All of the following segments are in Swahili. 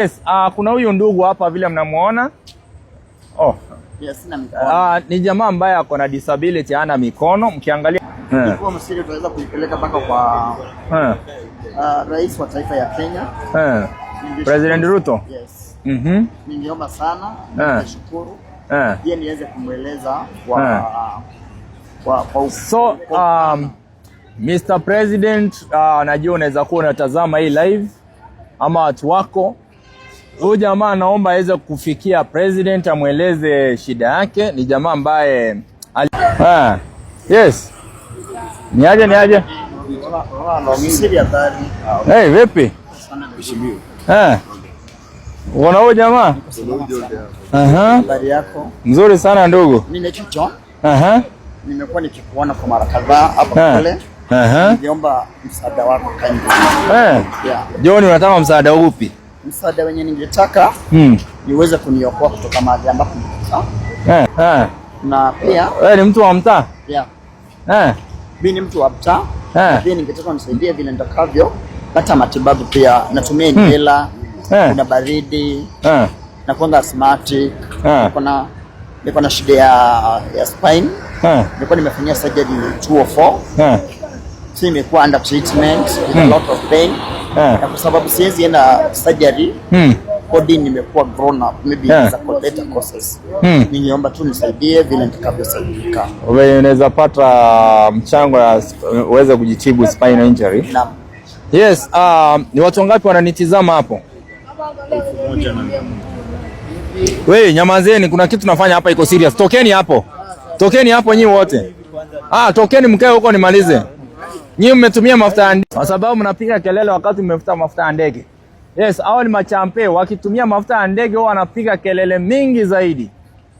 Yes, kuna huyu ndugu hapa vile mnamuona. Yes, sina mikono. Ni jamaa ambaye ako na disability, hana mikono. Mkiangalia kwa msiri tunaweza kuipeleka mpaka kwa rais wa taifa ya Kenya. President Ruto. Yes. Ningeomba sana, nashukuru. Yeye niweze kumueleza So Mr. President, najua unaweza kuwa unatazama hii live ama watu wako. Huyu jamaa naomba aweze kufikia president, amueleze shida yake. Ni jamaa ambaye yes. Ni aje? Hey, vipi? Unaona huyu jamaa? Habari yako? Nzuri sana ndugu. Mimi naitwa John. Nimekuwa nikikuona kwa mara kadhaa hapa pale. Ningeomba msaada wako kindly. John, unataka msaada upi? Msaada wenye ningetaka niweze kuniokoa kutoka mahali ambapo niko. Na pia wewe ni mtu wa mtaa? Mimi ni mtu wa mtaa. Pia ningetaka unisaidie vile nitakavyo pata matibabu pia. Natumia inhaler, kuna baridi, na kwanga asthmatic, niko na shida ya spine. Nilikuwa nimefanyia surgery 204. So imekuwa under treatment with a lot of pain. Na kwa sababu siwezi enda surgery, body nimekuwa grown up, maybe za better causes. Ningeomba tu nisaidie vile nitakavyosaidika. Wewe unaweza pata mchango uweze kujitibu spine injury. Naam. Yes, ni watu wangapi wananitizama hapo? 1,100. Wewe nyamazeni, kuna kitu tunafanya hapa iko serious. Tokeni hapo. Tokeni hapo nyinyi wote. Tokeni mkae huko nimalize. Nyinyi mmetumia mafuta ya ndege kwa sababu mnapiga kelele wakati mmefuta mafuta ya ndege. Yes, hao ni machampe, wakitumia mafuta ya ndege wao wanapiga kelele mingi zaidi.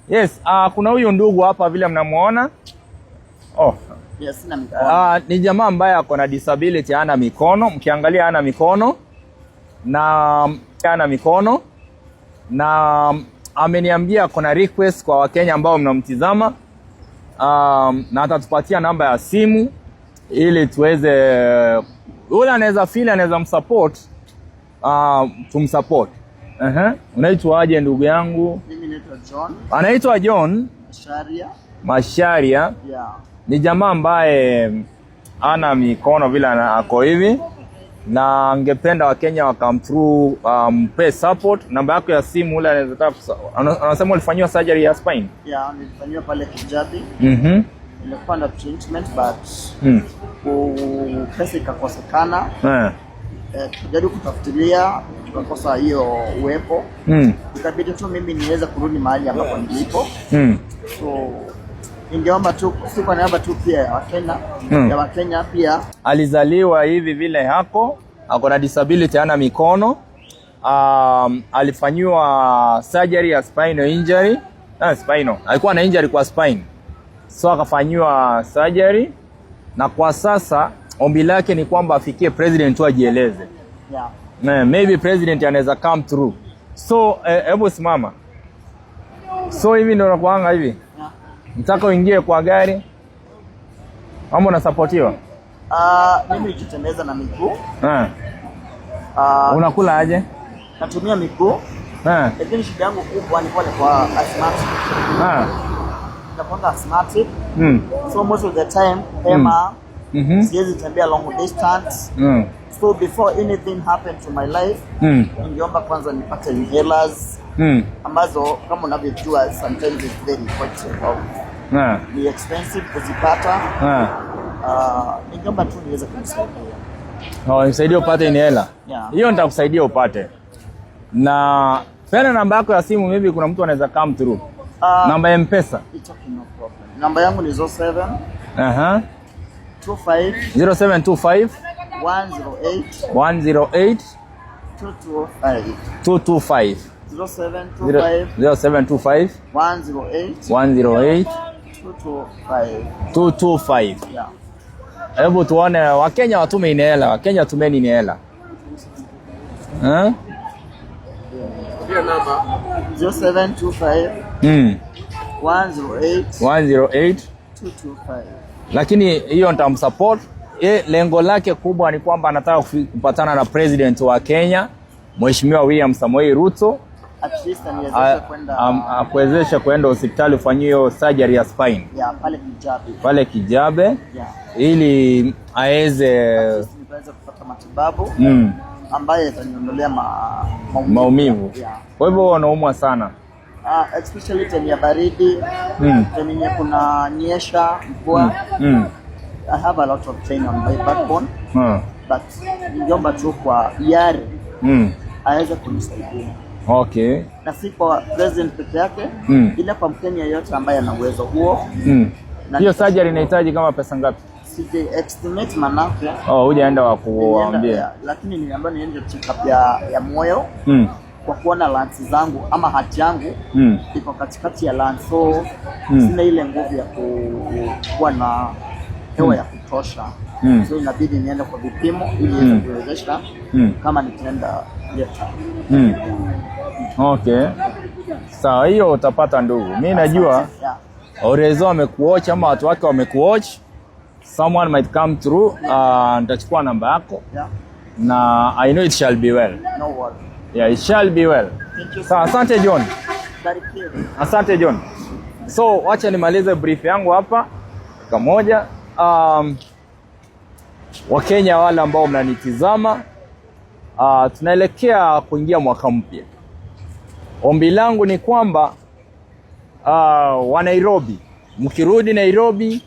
Yes, kuna huyu ndugu hapa vile mnamuona. Yes, sina mikono. Ni jamaa ambaye ako na disability, hana mikono. Mkiangalia hana mikono na ameniambia kuna request kwa Wakenya ambao mnamtizama, na atatupatia namba ya simu ili tuweze yule anaweza msupport, tumsupport. Unaitwa aje ndugu yangu? Mimi naitwa John. Anaitwa John Masharia. Ni jamaa ambaye ana mikono vile ako hivi, na angependa Wakenya wakam through pay support. Namba yako ya simu ule anaweza anasema ulifanywa surgery ya spine? Nilifanywa pale Kijabi. Nilikuwa na treatment but pesa ikakosekana. Tukajaribu kutafutilia, tukakosa hiyo uwepo. Ikabidi tu mimi niweza kurudi mahali ambapo nilipo. So ningeomba tu siku naomba tu pia ya Wakenya pia. Alizaliwa hivi vile ako na disability, hana mikono. Alifanywa surgery ya spinal injury. Alikuwa na injury kwa spine. So akafanywa surgery, na kwa sasa ombi lake ni kwamba afikie president tu ajieleze. Maybe president anaweza come through. So hebu simama. So hivi ndio nakuanga hivi. Mtaka uingie kwa gari ama unasupportiwa? Mimi nikitembeza na miguu. Unakula aje? Natumia miguu. Lakini shida yangu kubwa ni pale kwa asthmatic. Nakwanga asthmatic. So most of the time siwezi tembea long distance. So before anything happened to my life, ningeomba kwanza nipate inhalers. Ambazo kama unavyojua sometimes it's very quite ni expensive kuzipata. Ningeomba tu niweze kumsaidia. Nisaidie upate inhaler. Hiyo nitakusaidia upate. Na pena namba yako ya simu, maybe kuna mtu anaweza come through. Namba ya M-Pesa. It's okay, no problem. Namba yangu ni 07 25 0725 108 225 0725 108 225. Hebu tuone Wakenya watume inhaler. Wakenya tumeni inhaler. Hiyo namba 0725 108 225. Lakini hiyo nitamsupport. Lengo lake kubwa ni kwamba anataka kupatana na president wa Kenya Mheshimiwa William Samoei Ruto at least akuwezesha kwenda hospitali ufanyiwe surgery ya spine. Pale Kijabe. Ili aweze kupata matibabu ambaye itaniondolea maumivu. Kwa hivyo wanaumwa sana. Especially time ya baridi, time kuna nyesha, mvua. I have a lot of pain on my backbone. But ningeomba tu kwa yari aweze kunisaidia. Okay. Na si kwa president peke yake, ila kwa Mkenya yote ambaye ana uwezo huo. Hiyo surgery inahitaji kama pesa ngapi? Sije estimate manake. Hujaenda wa kuambia. Lakini niliambiwa niende check up ya moyo. Kwa kuona lungs zangu ama heart yangu iko katikati ya lungs, so sina ile nguvu ya kuwa na hewa ya kutosha. So inabidi niende kwa vipimo ili kuwezesha kama nitaenda leta. Okay. Sawa, hiyo utapata ndugu. Mimi najua Orezo amekuwatch ama watu wake wamekuwatch. Someone might come through. Nitachukua namba yako. Na I know it shall be well. No worry. Yeah, it shall be well. Sawa, asante John. Asante John. So, wacha nimalize brief yangu hapa kamoja. Wakenya wale ambao mnanitizama, tunaelekea kuingia mwaka mpya. Ombi langu ni kwamba wa Nairobi, mkirudi Nairobi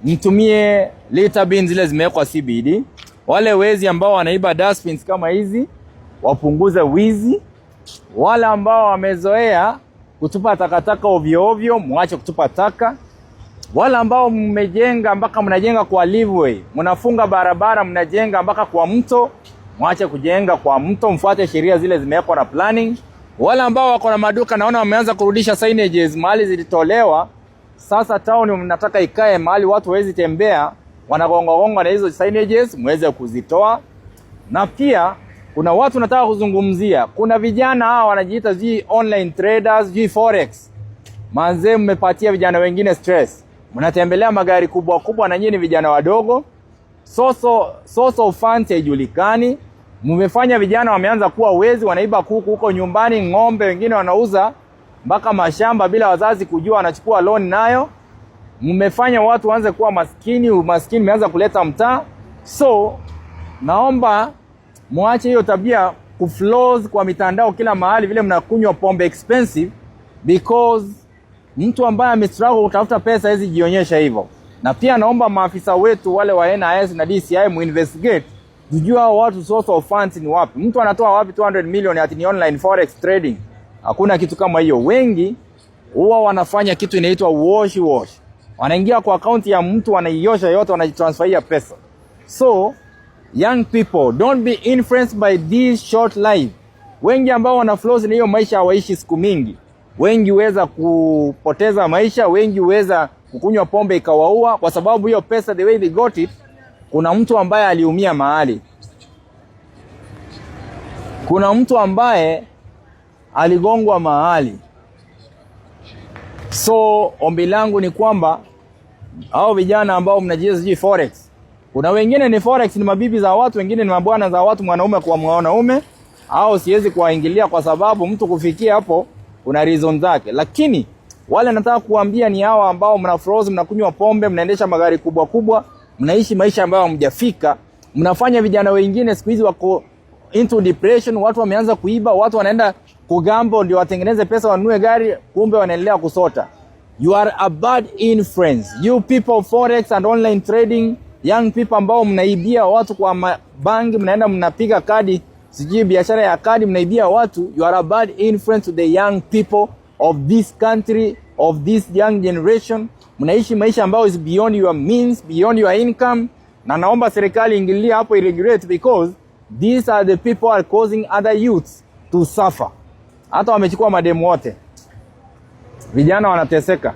mtumie litter bins zile zimewekwa CBD. Wale wezi ambao wanaiba dustbins kama hizi wapunguze wizi. Wale ambao wamezoea kutupa takataka ovyo ovyo mwache kutupa taka. Wale ambao mmejenga mpaka mnajenga kwa leeway, mnafunga barabara mnajenga mpaka kwa mto, mwache kujenga kwa mto, mfuate sheria zile zimewekwa na planning. Wale ambao wako na maduka naona wameanza kurudisha signages mahali zilitolewa. Sasa town mnataka ikae mahali watu wawezi tembea, wanagonga na hizo signages muweze kuzitoa. Na pia kuna watu nataka kuzungumzia. Kuna vijana hawa wanajiita online traders, forex. Manze mmepatia vijana wengine stress. Mnatembelea magari kubwa kubwa na nyinyi vijana wadogo. Source of funds haijulikani. Mmefanya vijana wameanza kuwa wezi, wanaiba kuku huko nyumbani, ng'ombe, wengine wanauza mpaka mashamba bila wazazi kujua, wanachukua loan nayo. Mmefanya watu waanze kuwa maskini, umaskini umeanza kuleta mtaa. So naomba muache hiyo tabia kuflows kwa mitandao kila mahali vile mnakunywa pombe expensive, because mtu ambaye amestruggle kutafuta pesa hizi jionyesha hivyo. Na pia naomba maafisa wetu wale wa NIS na DCI muinvestigate kujua watu source of funds ni wapi. Mtu anatoa wapi 200 million ati ni online forex trading? Hakuna kitu kama hiyo. Wengi huwa wanafanya kitu inaitwa wash. Wanaingia kwa account ya mtu wanaiosha yote, wanajitransferia pesa. So young people, don't be influenced by this short life. Wengi ambao wana flows na hiyo maisha hawaishi siku mingi. Wengi weza kupoteza maisha, wengi weza kukunywa pombe ikawaua kwa sababu hiyo pesa the way they got it. Kuna mtu ambaye aliumia mahali. Kuna mtu ambaye aligongwa mahali. So ombi langu ni kwamba hao vijana ambao mnajiza forex, kuna wengine ni forex ni mabibi za watu, wengine ni mabwana za watu, mwanaume kwa mwanaume, au siwezi kuwaingilia kwa sababu mtu kufikia hapo kuna reason zake. Lakini wale nataka kuambia ni hao ambao mna froze, mnakunywa pombe, mnaendesha magari kubwa kubwa, mnaishi maisha ambayo hamjafika, mnafanya vijana wengine siku hizi wako into depression, watu wameanza kuiba, watu wanaenda kugambo ndio watengeneze pesa wanunue gari, kumbe wanaendelea kusota. You are a bad influence. You people forex and online trading, young people ambao mnaibia watu kwa bangi, mnaenda mnapiga kadi, sijui biashara ya kadi mnaibia watu. You are a bad influence to the young people of this country, of this young generation. Mnaishi maisha ambayo is beyond your means, beyond your income. Na naomba serikali ingilia hapo irregulate, because these are the people are causing other youths to suffer. Hata wamechukua mademu wote, vijana wanateseka.